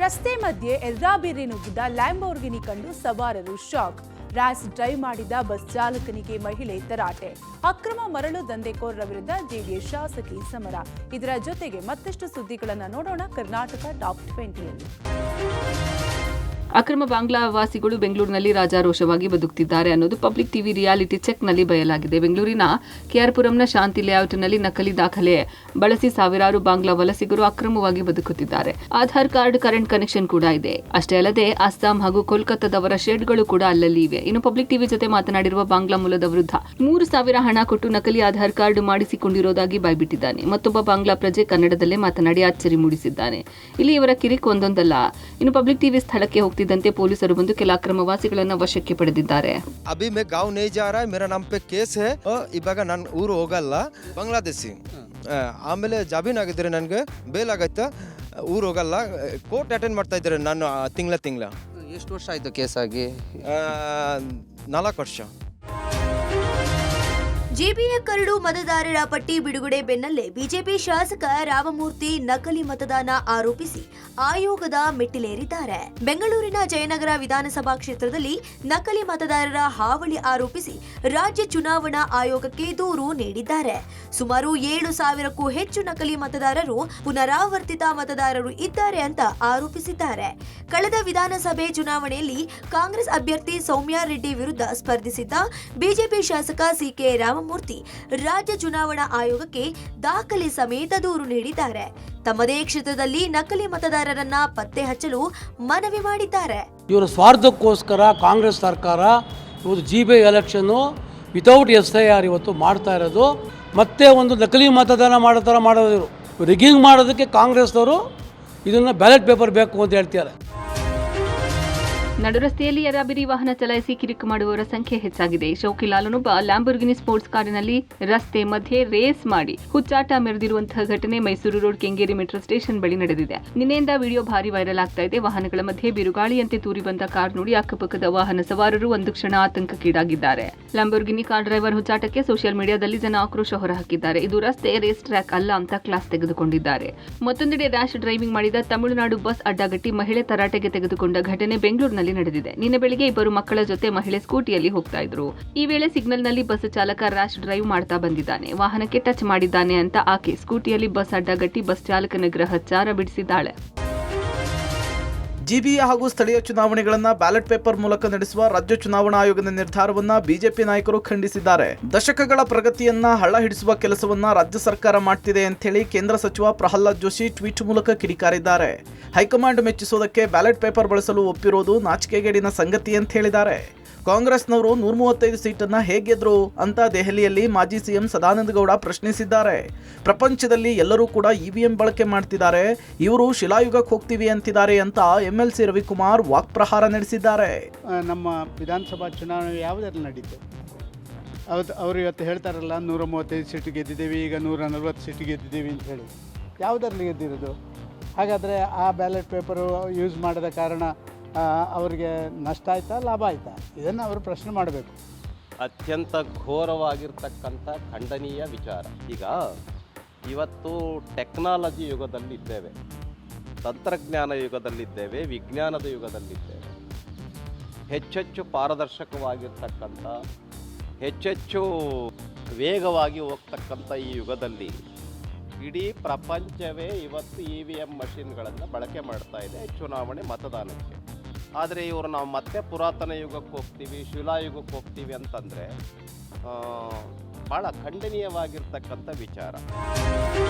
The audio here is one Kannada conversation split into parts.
ರಸ್ತೆ ಮಧ್ಯೆ ಎರ್ರಾಬಿರ್ರಿ ನುಗ್ಗಿದ ಲ್ಯಾಂಬೋರ್ಗಿನಿ ಕಂಡು ಸವಾರರು ಶಾಕ್. ರ್ಯಾಶ್ ಡ್ರೈವ್ ಮಾಡಿದ ಬಸ್ ಚಾಲಕನಿಗೆ ಮಹಿಳೆ ತರಾಟೆ. ಅಕ್ರಮ ಮರಳು ದಂಧೆಕೋರರ ವಿರುದ್ಧ ಜೆಡಿಎಸ್ ಶಾಸಕಿ ಸಮರ. ಇದರ ಜೊತೆಗೆ ಮತ್ತಷ್ಟು ಸುದ್ದಿಗಳನ್ನು ನೋಡೋಣ ಕರ್ನಾಟಕ ಟಾಪ್ 20ಯಲ್ಲಿ. ಅಕ್ರಮ ಬಾಂಗ್ಲಾ ವಾಸಿಗಳು ಬೆಂಗಳೂರಿನಲ್ಲಿ ರಾಜಾರೋಷವಾಗಿ ಬದುಕುತ್ತಿದ್ದಾರೆ ಅನ್ನೋದು ಪಬ್ಲಿಕ್ ಟಿವಿ ರಿಯಾಲಿಟಿ ಚೆಕ್ನಲ್ಲಿ ಬಯಲಾಗಿದೆ. ಬೆಂಗಳೂರಿನ ಕೆಆರ್ಪುರಂನ ಶಾಂತಿ ಲೇಔಟ್ನಲ್ಲಿ ನಕಲಿ ದಾಖಲೆ ಬಳಸಿ ಸಾವಿರಾರು ಬಾಂಗ್ಲಾ ವಲಸಿಗರು ಅಕ್ರಮವಾಗಿ ಬದುಕುತ್ತಿದ್ದಾರೆ. ಆಧಾರ್ ಕಾರ್ಡ್, ಕರೆಂಟ್ ಕನೆಕ್ಷನ್ ಕೂಡ ಇದೆ. ಅಷ್ಟೇ ಅಲ್ಲದೆ ಅಸ್ಸಾಂ ಹಾಗೂ ಕೋಲ್ಕತ್ತಾದವರ ಶೆಡ್ಗಳು ಕೂಡ ಅಲ್ಲಲ್ಲಿ ಇವೆ. ಇನ್ನು ಪಬ್ಲಿಕ್ ಟಿವಿ ಜೊತೆ ಮಾತನಾಡಿರುವ ಬಾಂಗ್ಲಾ ಮೂಲದ ವಿರುದ್ಧ 3,000 ಹಣ ಕೊಟ್ಟು ನಕಲಿ ಆಧಾರ್ ಕಾರ್ಡ್ ಮಾಡಿಸಿಕೊಂಡಿರೋದಾಗಿ ಬಾಯ್ಬಿಟ್ಟಿದ್ದಾನೆ. ಮತ್ತೊಬ್ಬ ಬಾಂಗ್ಲಾ ಪ್ರಜೆ ಕನ್ನಡದಲ್ಲೇ ಮಾತನಾಡಿ ಅಚ್ಚರಿ ಮೂಡಿಸಿದ್ದಾನೆ. ಇಲ್ಲಿ ಇವರ ಕಿರಿಕ್ ಒಂದೊಂದಲ್ಲ. ಇನ್ನು ಪಬ್ಲಿಕ್ ಟಿವಿ ಸ್ಥಳಕ್ಕೆ ಹೋಗ್ತಿದ್ದಂತೆ ಪೊಲೀಸರು ಬಂದು ಕೆಲ ಅಕ್ರಮವಾಸಿಗಳನ್ನ ವಶಕ್ಕೆ ಪಡೆದಿದ್ದಾರೆ. ಅಭಿ ಮೇ ಗಾಂವ್ ನಹೀ ಜಾ ರಹಾ ಹೈ, ಮೇರಾ ನಾಮ್ ಪೇ ಕೇಸ್ ಹೈ. ಇವಾಗ ನಾನು ಊರು ಹೋಗಲ್ಲ, ಬಾಂಗ್ಲಾದೇಶಿ. ಆಮೇಲೆ ಜಾಮೀನು ಆಗಿದ್ರೆ ನನಗೆ ಬೇಲ್ ಆಗೈತೆ, ಊರು ಹೋಗಲ್ಲ. ಕೋರ್ಟ್ ಅಟೆಂಡ್ ಮಾಡ್ತಾ ಇದ್ದಾರೆ ನಾನು ತಿಂಗಳ. ಎಷ್ಟು ವರ್ಷ ಆಯಿತು ಕೇಸ್ ಆಗಿ? 4 ವರ್ಷ. ಜೆಬಿಯ ಕರಡು ಮತದಾರರ ಪಟ್ಟಿ ಬಿಡುಗಡೆ ಬೆನ್ನಲ್ಲೇ ಬಿಜೆಪಿ ಶಾಸಕ ರಾಮಮೂರ್ತಿ ನಕಲಿ ಮತದಾನ ಆರೋಪಿಸಿ ಆಯೋಗದ ಮೆಟ್ಟಿಲೇರಿದ್ದಾರೆ. ಬೆಂಗಳೂರಿನ ಜಯನಗರ ವಿಧಾನಸಭಾ ಕ್ಷೇತ್ರದಲ್ಲಿ ನಕಲಿ ಮತದಾರರ ಹಾವಳಿ ಆರೋಪಿಸಿ ರಾಜ್ಯ ಚುನಾವಣಾ ಆಯೋಗಕ್ಕೆ ದೂರು ನೀಡಿದ್ದಾರೆ. ಸುಮಾರು 7,000ಕ್ಕೂ ಹೆಚ್ಚು ನಕಲಿ ಮತದಾರರು ಪುನರಾವರ್ತಿತ ಮತದಾರರು ಇದ್ದಾರೆ ಅಂತ ಆರೋಪಿಸಿದ್ದಾರೆ. ಕಳೆದ ವಿಧಾನಸಭೆ ಚುನಾವಣೆಯಲ್ಲಿ ಕಾಂಗ್ರೆಸ್ ಅಭ್ಯರ್ಥಿ ಸೌಮ್ಯಾ ರೆಡ್ಡಿ ವಿರುದ್ಧ ಸ್ಪರ್ಧಿಸಿದ್ದ ಬಿಜೆಪಿ ಶಾಸಕ ಸಿಕೆ ರಾಮಮೂರ್ತಿ ರಾಜ್ಯ ಚುನಾವಣಾ ಆಯೋಗಕ್ಕೆ ದಾಖಲೆ ಸಮೇತ ದೂರು ನೀಡಿದ್ದಾರೆ. ತಮ್ಮದೇ ಕ್ಷೇತ್ರದಲ್ಲಿ ನಕಲಿ ಮತದಾರರನ್ನ ಪತ್ತೆ ಹಚ್ಚಲು ಮನವಿ ಮಾಡಿದ್ದಾರೆ. ಇವರ ಸ್ವಾರ್ಥಕ್ಕೋಸ್ಕರ ಕಾಂಗ್ರೆಸ್ ಸರ್ಕಾರ ಇವತ್ತು ಜಿಬಿ ಎಲೆಕ್ಷನ್ನು ವಿತೌಟ್ SIR ಇವತ್ತು ಮಾಡ್ತಾ ಇರೋದು. ಮತ್ತೆ ಒಂದು ನಕಲಿ ಮತದಾನ ಮಾಡೋ ಥರ ಮಾಡೋದು, ರಿಗ್ಗಿಂಗ್ ಮಾಡೋದಕ್ಕೆ ಕಾಂಗ್ರೆಸ್ನವರು ಇದನ್ನು ಬ್ಯಾಲೆಟ್ ಪೇಪರ್ ಬೇಕು ಅಂತ ಹೇಳ್ತಾರೆ. ನಡುರಸ್ತೆಯಲ್ಲಿ ಎರಾಬಿರಿ ವಾಹನ ಚಲಾಯಿಸಿ ಕಿರಿಕು ಮಾಡುವವರ ಸಂಖ್ಯೆ ಹೆಚ್ಚಾಗಿದೆ. ಶೌಕಿಲಾಲನೊಬ್ಬ ಲ್ಯಾಂಬೋರ್ಗಿನಿ ಸ್ಪೋರ್ಟ್ಸ್ ಕಾರಿನಲ್ಲಿ ರಸ್ತೆ ಮಧ್ಯೆ ರೇಸ್ ಮಾಡಿ ಹುಚ್ಚಾಟ ಮೆರೆದಿರುವಂತಹ ಘಟನೆ Mysuru road Kengeri metro station ಬಳಿ ನಡೆದಿದೆ. ನಿನ್ನೆಯಿಂದ ವಿಡಿಯೋ ಭಾರಿ ವೈರಲ್ ಆಗ್ತಾ ಇದೆ. ವಾಹನಗಳ ಮಧ್ಯೆ ಬಿರುಗಾಳಿಯಂತೆ ತೂರಿ ಬಂದ ಕಾರ್ ನೋಡಿ ಅಕ್ಕಪಕ್ಕದ ವಾಹನ ಸವಾರರು ಒಂದು ಕ್ಷಣ ಆತಂಕಕ್ಕೀಡಾಗಿದ್ದಾರೆ. ಲ್ಯಾಂಬೋರ್ಗಿನಿ ಕಾರ್ ಡ್ರೈವರ್ ಹುಚ್ಚಾಟಕ್ಕೆ ಸೋಷಿಯಲ್ ಮೀಡಿಯಾದಲ್ಲಿ ಜನ ಆಕ್ರೋಶ ಹೊರಹಾಕಿದ್ದಾರೆ. ಇದು ರಸ್ತೆ ರೇಸ್ ಟ್ರ್ಯಾಕ್ ಅಲ್ಲ ಅಂತ ಕ್ಲಾಸ್ ತೆಗೆದುಕೊಂಡಿದ್ದಾರೆ. ಮತ್ತೊಂದೆಡೆ ರ್ಯಾಶ್ ಡ್ರೈವಿಂಗ್ ಮಾಡಿದ ತಮಿಳುನಾಡು ಬಸ್ ಅಡ್ಡಗಟ್ಟಿ ಮಹಿಳೆ ತರಾಟೆಗೆ ತೆಗೆದುಕೊಂಡ ಘಟನೆ ಬೆಂಗಳೂರಿನಲ್ಲಿ ನಡೆದಿದೆ. ನಿನ್ನೆ ಬೆಳಿಗ್ಗೆ ಇಬ್ಬರು ಮಕ್ಕಳ ಜೊತೆ ಮಹಿಳೆ ಸ್ಕೂಟಿಯಲ್ಲಿ ಹೋಗ್ತಾ ಇದ್ರು. ಈ ವೇಳೆ ಸಿಗ್ನಲ್ನಲ್ಲಿ ಬಸ್ ಚಾಲಕ ರ್ಯಾಶ್ ಡ್ರೈವ್ ಮಾಡ್ತಾ ಬಂದಿದ್ದಾನೆ. ವಾಹನಕ್ಕೆ ಟಚ್ ಮಾಡಿದ್ದಾನೆ ಅಂತ ಆಕೆ ಸ್ಕೂಟಿಯಲ್ಲಿ ಬಸ್ ಅಡ್ಡಗಟ್ಟಿ ಬಸ್ ಚಾಲಕನ ಗ್ರಹಚಾರ ಬಿಡಿಸಿದ್ದಾಳೆ. ಜಿಬಿಎ ಹಾಗೂ ಸ್ಥಳೀಯ ಚುನಾವಣೆಗಳನ್ನ ಬ್ಯಾಲೆಟ್ ಪೇಪರ್ ಮೂಲಕ ನಡೆಸುವ ರಾಜ್ಯ ಚುನಾವಣಾ ಆಯೋಗದ ನಿರ್ಧಾರವನ್ನ ಬಿಜೆಪಿ ನಾಯಕರು ಖಂಡಿಸಿದ್ದಾರೆ. ದಶಕಗಳ ಪ್ರಗತಿಯನ್ನ ಹಳ್ಳ ಹಿಡಿಸುವ ಕೆಲಸವನ್ನ ರಾಜ್ಯ ಸರ್ಕಾರ ಮಾಡ್ತಿದೆ ಅಂತ ಹೇಳಿ ಕೇಂದ್ರ ಸಚಿವ ಪ್ರಹ್ಲಾದ್ ಜೋಶಿ ಟ್ವೀಟ್ ಮೂಲಕ ಕಿಡಿಕಾರಿದ್ದಾರೆ. ಹೈಕಮಾಂಡ್ ಮೆಚ್ಚಿಸೋದಕ್ಕೆ ಬ್ಯಾಲೆಟ್ ಪೇಪರ್ ಬಳಸಲು ಒಪ್ಪಿರೋದು ನಾಚಿಕೆಗೇಡಿನ ಸಂಗತಿ ಅಂತ ಹೇಳಿದ್ದಾರೆ. ಕಾಂಗ್ರೆಸ್ನವರು 135 ಸೀಟನ್ನ ಹೇಗೆದ್ರು ಅಂತ ದೆಹಲಿಯಲ್ಲಿ ಮಾಜಿ ಸಿಎಂ ಸದಾನಂದ ಗೌಡ ಪ್ರಶ್ನಿಸಿದ್ದಾರೆ. ಪ್ರಪಂಚದಲ್ಲಿ ಎಲ್ಲರೂ ಕೂಡ EVM ಬಳಕೆ ಮಾಡ್ತಿದ್ದಾರೆ, ಇವರು ಶಿಲಾಯುಗಕ್ಕೆ ಹೋಗ್ತೀವಿ ಅಂತಿದ್ದಾರೆ ಅಂತ MLC ರವಿಕುಮಾರ್ ವಾಕ್ಪ್ರಹಾರ ನಡೆಸಿದ್ದಾರೆ. ನಮ್ಮ ವಿಧಾನಸಭಾ ಚುನಾವಣೆ ಯಾವುದರಲ್ಲಿ ನಡೀತು? ಅವರು ಇವತ್ತು ಹೇಳ್ತಾರಲ್ಲ 135 ಸೀಟು ಗೆದ್ದಿದ್ದೀವಿ, ಈಗ 140 ಸೀಟು ಗೆದ್ದಿದ್ದೀವಿ ಅಂತ ಹೇಳಿ. ಯಾವುದರಲ್ಲಿ ಗೆದ್ದಿರೋದು? ಹಾಗಾದರೆ ಆ ಬ್ಯಾಲೆಟ್ ಪೇಪರು ಯೂಸ್ ಮಾಡದ ಕಾರಣ ಅವರಿಗೆ ನಷ್ಟ ಆಯ್ತಾ, ಲಾಭ ಆಯ್ತಾ? ಇದನ್ನು ಅವರು ಪ್ರಶ್ನೆ ಮಾಡಬೇಕು. ಅತ್ಯಂತ ಘೋರವಾಗಿರ್ತಕ್ಕಂಥ ಖಂಡನೀಯ ವಿಚಾರ. ಈಗ ಇವತ್ತು ಟೆಕ್ನಾಲಜಿ ಯುಗದಲ್ಲಿದ್ದೇವೆ, ತಂತ್ರಜ್ಞಾನ ಯುಗದಲ್ಲಿದ್ದೇವೆ, ವಿಜ್ಞಾನದ ಯುಗದಲ್ಲಿದ್ದೇವೆ. ಹೆಚ್ಚೆಚ್ಚು ಪಾರದರ್ಶಕವಾಗಿರ್ತಕ್ಕಂಥ, ಹೆಚ್ಚೆಚ್ಚು ವೇಗವಾಗಿ ಹೋಗ್ತಕ್ಕಂಥ ಈ ಯುಗದಲ್ಲಿ ಇಡೀ ಪ್ರಪಂಚವೇ ಇವತ್ತು EVM ಮಷಿನ್ಗಳನ್ನು ಬಳಕೆ ಮಾಡ್ತಾ ಇದೆ ಚುನಾವಣೆ ಮತದಾನಕ್ಕೆ. ಆದರೆ ಇವರು ನಾವು ಮತ್ತೆ ಪುರಾತನ ಯುಗಕ್ಕೆ ಹೋಗ್ತೀವಿ, ಶಿಲಾಯುಗಕ್ಕೆ ಹೋಗ್ತೀವಿ ಅಂತಂದರೆ ಭಾಳ ಖಂಡನೀಯವಾಗಿರ್ತಕ್ಕಂಥ ವಿಚಾರ.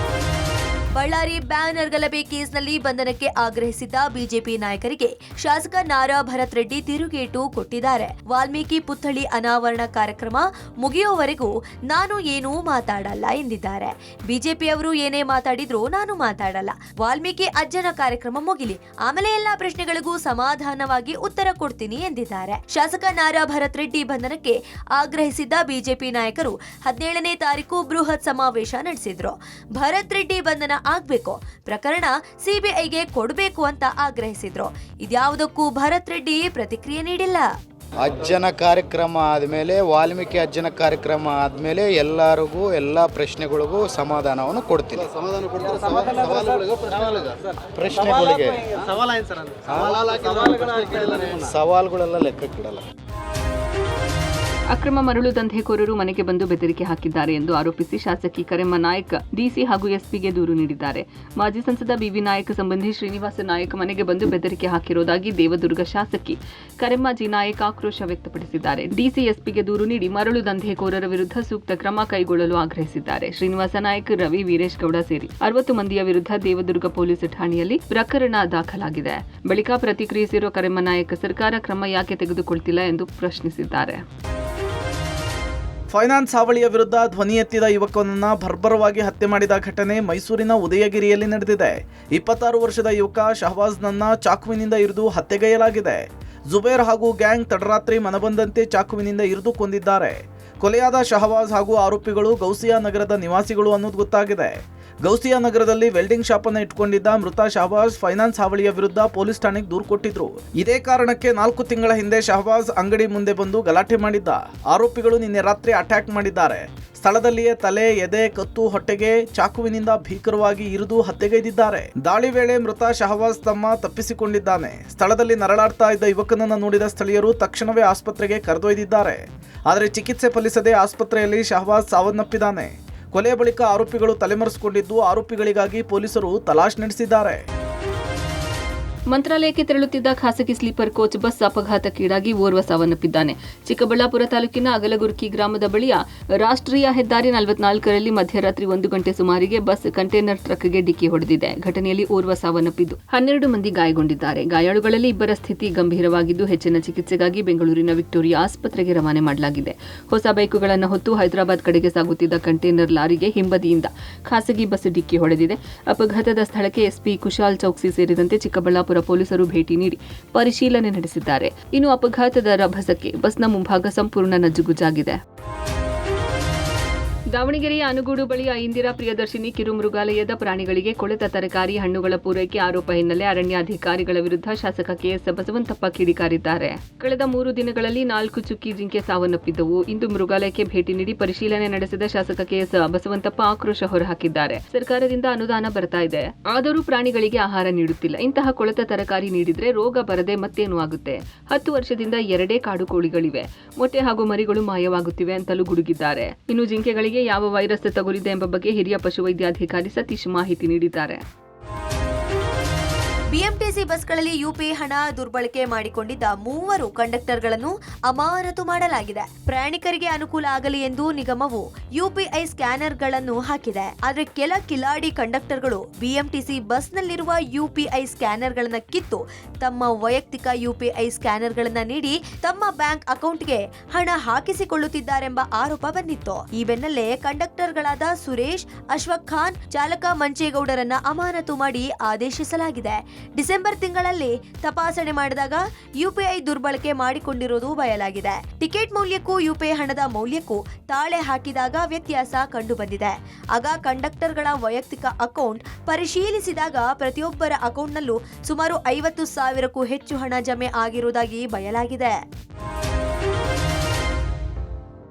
ಬಳ್ಳಾರಿ ಬ್ಯಾನರ್ ಗಲಭೆ ಕೇಸ್ನಲ್ಲಿ ಬಂಧನಕ್ಕೆ ಆಗ್ರಹಿಸಿದ್ದ ಬಿಜೆಪಿ ನಾಯಕರಿಗೆ ಶಾಸಕ ನಾರಾ ಭರತ್ ರೆಡ್ಡಿ ತಿರುಗೇಟು ಕೊಟ್ಟಿದ್ದಾರೆ. ವಾಲ್ಮೀಕಿ ಪುತ್ಥಳಿ ಅನಾವರಣ ಕಾರ್ಯಕ್ರಮ ಮುಗಿಯುವವರೆಗೂ ನಾನು ಏನೂ ಮಾತಾಡಲ್ಲ ಎಂದಿದ್ದಾರೆ. ಬಿಜೆಪಿಯವರು ಏನೇ ಮಾತಾಡಿದ್ರೂ ನಾನು ಮಾತಾಡಲ್ಲ, ವಾಲ್ಮೀಕಿ ಅಜ್ಜನ ಕಾರ್ಯಕ್ರಮ ಮುಗಿಲಿ, ಆಮೇಲೆ ಎಲ್ಲಾ ಪ್ರಶ್ನೆಗಳಿಗೂ ಸಮಾಧಾನವಾಗಿ ಉತ್ತರ ಕೊಡ್ತೀನಿ ಎಂದಿದ್ದಾರೆ. ಶಾಸಕ ನಾರಾ ಭರತ್ ರೆಡ್ಡಿ ಬಂಧನಕ್ಕೆ ಆಗ್ರಹಿಸಿದ್ದ ಬಿಜೆಪಿ ನಾಯಕರು 17ನೇ ತಾರೀಕು ಬೃಹತ್ ಸಮಾವೇಶ ನಡೆಸಿದ್ರು. ಭರತ್ ರೆಡ್ಡಿ ಬಂಧನ ಆಗ್ಬೇಕು, ಪ್ರಕರಣ ಸಿಬಿಐಗೆ ಕೊಡಬೇಕು ಅಂತ ಆಗ್ರಹಿಸಿದ್ರು. ಇದ್ಯಾವುದಕ್ಕೂ ಭರತ್ ರೆಡ್ಡಿ ಪ್ರತಿಕ್ರಿಯೆ ನೀಡಿಲ್ಲ. ಅಜ್ಜನ ಕಾರ್ಯಕ್ರಮ ಆದಮೇಲೆ ವಾಲ್ಮೀಕಿ ಅಜ್ಜನ ಕಾರ್ಯಕ್ರಮ ಆದಮೇಲೆ ಎಲ್ಲರಿಗೂ ಎಲ್ಲ ಪ್ರಶ್ನೆಗಳಿಗೂ ಸಮಾಧಾನವನ್ನು ಕೊಡ್ತೀನಿ. ಪ್ರಶ್ನೆಗಳಿಗೆ ಸವಾಲುಗಳೆಲ್ಲ ಲೆಕ್ಕಕ್ಕಿಡಲ್ಲ. ಅಕ್ರಮ ಮರಳು ದಂಧೆಕೋರರು ಮನೆಗೆ ಬಂದು ಬೆದರಿಕೆ ಹಾಕಿದ್ದಾರೆ ಎಂದು ಆರೋಪಿಸಿ ಶಾಸಕಿ ಕರೆಮ್ಮ ನಾಯಕ್ ಡಿಸಿ ಹಾಗೂ ಎಸ್ಪಿಗೆ ದೂರು ನೀಡಿದ್ದಾರೆ. ಮಾಜಿ ಸಂಸದ ಬಿವಿ ನಾಯಕ್ ಸಂಬಂಧಿ ಶ್ರೀನಿವಾಸ ನಾಯಕ್ ಮನೆಗೆ ಬಂದು ಬೆದರಿಕೆ ಹಾಕಿರುವುದಾಗಿ ದೇವದುರ್ಗ ಶಾಸಕಿ ಕರೆಮ್ಮ ಜಿ ನಾಯಕ್ ಆಕ್ರೋಶ ವ್ಯಕ್ತಪಡಿಸಿದ್ದಾರೆ. ಡಿಸಿ ಎಸ್ಪಿಗೆ ದೂರು ನೀಡಿ ಮರಳು ದಂಧೆಕೋರರ ವಿರುದ್ಧ ಸೂಕ್ತ ಕ್ರಮ ಕೈಗೊಳ್ಳಲು ಆಗ್ರಹಿಸಿದ್ದಾರೆ. ಶ್ರೀನಿವಾಸ ನಾಯಕ್, ರವಿ, ವೀರೇಶ್ ಗೌಡ ಸೇರಿ 60 ಮಂದಿಯ ವಿರುದ್ಧ ದೇವದುರ್ಗ ಪೊಲೀಸ್ ಠಾಣೆಯಲ್ಲಿ ಪ್ರಕರಣ ದಾಖಲಾಗಿದೆ. ಬಳಿಕ ಪ್ರತಿಕ್ರಿಯಿಸಿರುವ ಕರೆಮ್ಮ ನಾಯಕ್ ಸರ್ಕಾರ ಕ್ರಮ ಯಾಕೆ ತೆಗೆದುಕೊಳ್ತಿಲ್ಲ ಎಂದು ಪ್ರಶ್ನಿಸಿದ್ದಾರೆ. ಫೈನಾನ್ಸ್ ಹಾವಳಿಯ ವಿರುದ್ಧ ಧ್ವನಿ ಎತ್ತಿದ ಯುವಕನನ್ನ ಬರ್ಬರವಾಗಿ ಹತ್ಯೆ ಮಾಡಿದ ಘಟನೆ ಮೈಸೂರಿನ ಉದಯಗಿರಿಯಲ್ಲಿ ನಡೆದಿದೆ. 26 ವರ್ಷದ ಯುವಕ ಶಹಬಾಜ್ನನ್ನ ಚಾಕುವಿನಿಂದ ಇರಿದು ಹತ್ಯೆಗೈಯಲಾಗಿದೆ. ಜುಬೇರ್ ಹಾಗೂ ಗ್ಯಾಂಗ್ ತಡರಾತ್ರಿ ಮನಬಂದಂತೆ ಚಾಕುವಿನಿಂದ ಇರಿದು ಕೊಂದಿದ್ದಾರೆ. ಕೊಲೆಯಾದ ಶಹಬಾಜ್ ಹಾಗೂ ಆರೋಪಿಗಳು ಗೌಸಿಯಾ ನಗರದ ನಿವಾಸಿಗಳು ಅನ್ನೋದು ಗೊತ್ತಾಗಿದೆ. ಗೌಸಿಯಾ ನಗರದಲ್ಲಿ ವೆಲ್ಡಿಂಗ್ ಶಾಪ್ ಅನ್ನು ಇಟ್ಕೊಂಡಿದ್ದ ಮೃತ ಶಹಬಾಜ್ ಫೈನಾನ್ಸ್ ಹಾವಳಿಯ ವಿರುದ್ಧ ಪೊಲೀಸ್ ಠಾಣೆಗೆ ದೂರು ಕೊಟ್ಟಿದ್ರು. ಇದೇ ಕಾರಣಕ್ಕೆ 4 ತಿಂಗಳ ಹಿಂದೆ ಶಹಬಾಜ್ ಅಂಗಡಿ ಮುಂದೆ ಬಂದು ಗಲಾಟೆ ಮಾಡಿದ್ದ. ಆರೋಪಿಗಳು ನಿನ್ನೆ ರಾತ್ರಿ ಅಟ್ಯಾಕ್ ಮಾಡಿದ್ದಾರೆ. ಸ್ಥಳದಲ್ಲಿಯೇ ತಲೆ, ಎದೆ, ಕತ್ತು, ಹೊಟ್ಟೆಗೆ ಚಾಕುವಿನಿಂದ ಭೀಕರವಾಗಿ ಇರಿದು ಹತ್ಯೆಗೈದಿದ್ದಾರೆ. ದಾಳಿ ವೇಳೆ ಮೃತ ಶಹಬಾಜ್ ತಮ್ಮ ತಪ್ಪಿಸಿಕೊಂಡಿದ್ದಾನೆ. ಸ್ಥಳದಲ್ಲಿ ನರಳಾಡ್ತಾ ಇದ್ದ ಯುವಕನನ್ನು ನೋಡಿದ ಸ್ಥಳೀಯರು ತಕ್ಷಣವೇ ಆಸ್ಪತ್ರೆಗೆ ಕರೆದೊಯ್ದಿದ್ದಾರೆ. ಆದರೆ ಚಿಕಿತ್ಸೆ ಫಲಿಸದೆ ಆಸ್ಪತ್ರೆಯಲ್ಲಿ ಶಹಬಾಜ್ ಸಾವನ್ನಪ್ಪಿದ್ದಾನೆ. ಕೊಲೆಯ ಬಳಿಕ ಆರೋಪಿಗಳು ತಲೆಮರೆಸಿಕೊಂಡಿದ್ದು, ಆರೋಪಿಗಳಿಗಾಗಿ ಪೊಲೀಸರು ತಲಾಶ್ ನಡೆಸಿದ್ದಾರೆ. ಮಂತ್ರಾಲಯಕ್ಕೆ ತೆರಳುತ್ತಿದ್ದ ಖಾಸಗಿ ಸ್ಲೀಪರ್ ಕೋಚ್ ಬಸ್ ಅಪಘಾತಕ್ಕೀಡಾಗಿ ಓರ್ವ ಸಾವನ್ನಪ್ಪಿದ್ದಾನೆ. ಚಿಕ್ಕಬಳ್ಳಾಪುರ ತಾಲೂಕಿನ ಅಗಲಗುರ್ಕಿ ಗ್ರಾಮದ ಬಳಿಯ ರಾಷ್ಟ್ರೀಯ ಹೆದ್ದಾರಿ 44ರಲ್ಲಿ ಮಧ್ಯರಾತ್ರಿ 1 ಗಂಟೆ ಸುಮಾರಿಗೆ ಬಸ್ ಕಂಟೈನರ್ ಟ್ರಕ್ಗೆ ಡಿಕ್ಕಿ ಹೊಡೆದಿದೆ. ಘಟನೆಯಲ್ಲಿ ಓರ್ವ ಸಾವನ್ನಪ್ಪಿದ್ದು 12 ಮಂದಿ ಗಾಯಗೊಂಡಿದ್ದಾರೆ. ಗಾಯಾಳುಗಳಲ್ಲಿ 2 ಸ್ಥಿತಿ ಗಂಭೀರವಾಗಿದ್ದು ಹೆಚ್ಚಿನ ಚಿಕಿತ್ಸೆಗಾಗಿ ಬೆಂಗಳೂರಿನ ವಿಕ್ಟೋರಿಯಾ ಆಸ್ಪತ್ರೆಗೆ ರವಾನೆ ಮಾಡಲಾಗಿದೆ. ಹೊಸ ಬೈಕುಗಳನ್ನು ಹೊತ್ತು ಹೈದರಾಬಾದ್ ಕಡೆಗೆ ಸಾಗುತ್ತಿದ್ದ ಕಂಟೈನರ್ ಲಾರಿಗೆ ಹಿಂಬದಿಯಿಂದ ಖಾಸಗಿ ಬಸ್ ಡಿಕ್ಕಿ ಹೊಡೆದಿದೆ. ಅಪಘಾತದ ಸ್ಥಳಕ್ಕೆ ಎಸ್ಪಿ ಕುಶಾಲ್ ಚೌಕ್ಸಿ ಸೇರಿದಂತೆ ಚಿಕ್ಕಬಳ್ಳಾಪುರ ಪೊಲೀಸರು ಭೇಟಿ ನೀಡಿ ಪರಿಶೀಲನೆ ನಡೆಸಿದ್ದಾರೆ. ಇನ್ನು ಅಪಘಾತದ ರಭಸಕ್ಕೆ ಬಸ್ನ ಮುಂಭಾಗ ಸಂಪೂರ್ಣ ನಜ್ಜುಗುಜ್ಜಾಗಿದೆ. ದಾವಣಗೆರೆಯ ಅನುಗೂಡು ಬಳಿಯ ಇಂದಿರಾ ಪ್ರಿಯದರ್ಶಿನಿ ಕಿರು ಮೃಗಾಲಯದ ಪ್ರಾಣಿಗಳಿಗೆ ಕೊಳೆತ ತರಕಾರಿ, ಹಣ್ಣುಗಳ ಪೂರೈಕೆ ಆರೋಪ ಹಿನ್ನೆಲೆ ಅರಣ್ಯಾಧಿಕಾರಿಗಳ ವಿರುದ್ಧ ಶಾಸಕ ಕೆಎಸ್ ಬಸವಂತಪ್ಪ ಕಿಡಿಕಾರಿದ್ದಾರೆ. ಕಳೆದ 3 ದಿನಗಳಲ್ಲಿ 4 ಚುಕ್ಕಿ ಜಿಂಕೆ ಸಾವನ್ನಪ್ಪಿದ್ದವು. ಇಂದು ಮೃಗಾಲಯಕ್ಕೆ ಭೇಟಿ ನೀಡಿ ಪರಿಶೀಲನೆ ನಡೆಸಿದ ಶಾಸಕ ಕೆಎಸ್ ಬಸವಂತಪ್ಪ ಆಕ್ರೋಶ ಹೊರಹಾಕಿದ್ದಾರೆ. ಸರ್ಕಾರದಿಂದ ಅನುದಾನ ಬರ್ತಾ ಇದೆ, ಆದರೂ ಪ್ರಾಣಿಗಳಿಗೆ ಆಹಾರ ನೀಡುತ್ತಿಲ್ಲ. ಇಂತಹ ಕೊಳೆತ ತರಕಾರಿ ನೀಡಿದ್ರೆ ರೋಗ ಬರದೆ ಮತ್ತೇನು ಆಗುತ್ತೆ? 10 ವರ್ಷದಿಂದ 2 ಕಾಡು ಕೋಳಿಗಳಿವೆ. ಮೊಟ್ಟೆ ಹಾಗೂ ಮರಿಗಳು ಮಾಯವಾಗುತ್ತಿವೆ ಅಂತಲೂ ಗುಡುಗಿದ್ದಾರೆ. ಇನ್ನು ಜಿಂಕೆಗಳಿಗೆ ಯಾವ ವೈರಸ್ ತಗುಲಿದೆ ಎಂಬ ಬಗ್ಗೆ ಹಿರಿಯ ಪಶುವೈದ್ಯಾಧಿಕಾರಿ ಸತೀಶ್ ಮಾಹಿತಿ ನೀಡಿದ್ದಾರೆ. ಬಿಎಂಟಿಸಿ ಬಸ್ಗಳಲ್ಲಿ ಯುಪಿಐ ಹಣ ದುರ್ಬಳಕೆ ಮಾಡಿಕೊಂಡಿದ್ದ 3 ಕಂಡಕ್ಟರ್ಗಳನ್ನು ಅಮಾನತು ಮಾಡಲಾಗಿದೆ. ಪ್ರಯಾಣಿಕರಿಗೆ ಅನುಕೂಲ ಆಗಲಿ ಎಂದು ನಿಗಮವು ಯುಪಿಐ ಸ್ಕ್ಯಾನರ್ಗಳನ್ನು ಹಾಕಿದೆ. ಆದರೆ ಕೆಲ ಕಿಲಾಡಿ ಕಂಡಕ್ಟರ್ಗಳು ಬಿಎಂಟಿಸಿ ಬಸ್ನಲ್ಲಿರುವ ಯುಪಿಐ ಸ್ಕ್ಯಾನರ್ಗಳನ್ನು ಕಿತ್ತು ತಮ್ಮ ವೈಯಕ್ತಿಕ ಯುಪಿಐ ಸ್ಕ್ಯಾನರ್ಗಳನ್ನು ನೀಡಿ ತಮ್ಮ ಬ್ಯಾಂಕ್ ಅಕೌಂಟ್ಗೆ ಹಣ ಹಾಕಿಸಿಕೊಳ್ಳುತ್ತಿದ್ದಾರೆಂಬ ಆರೋಪ ಬಂದಿತ್ತು. ಈ ಬೆನ್ನಲ್ಲೇ ಕಂಡಕ್ಟರ್ಗಳಾದ ಸುರೇಶ್, ಅಶ್ವಕ್ ಖಾನ್, ಚಾಲಕ ಮಂಚೇಗೌಡರನ್ನ ಅಮಾನತು ಮಾಡಿ ಆದೇಶಿಸಲಾಗಿದೆ. ಡಿಸೆಂಬರ್ ತಿಂಗಳಲ್ಲಿ ತಪಾಸಣೆ ಮಾಡಿದಾಗ ಯುಪಿಐ ದುರ್ಬಳಕೆ ಮಾಡಿಕೊಂಡಿರುವುದು ಬಯಲಾಗಿದೆ. ಟಿಕೆಟ್ ಮೌಲ್ಯಕ್ಕೂ ಯುಪಿಐ ಹಣದ ಮೌಲ್ಯಕ್ಕೂ ತಾಳೆ ಹಾಕಿದಾಗ ವ್ಯತ್ಯಾಸ ಕಂಡುಬಂದಿದೆ. ಆಗ ಕಂಡಕ್ಟರ್ಗಳ ವೈಯಕ್ತಿಕ ಅಕೌಂಟ್ ಪರಿಶೀಲಿಸಿದಾಗ ಪ್ರತಿಯೊಬ್ಬರ ಅಕೌಂಟ್ನಲ್ಲೂ ಸುಮಾರು 50,000ಕ್ಕೂ ಹೆಚ್ಚು ಹಣ ಜಮೆ ಆಗಿರುವುದಾಗಿ ಬಯಲಾಗಿದೆ.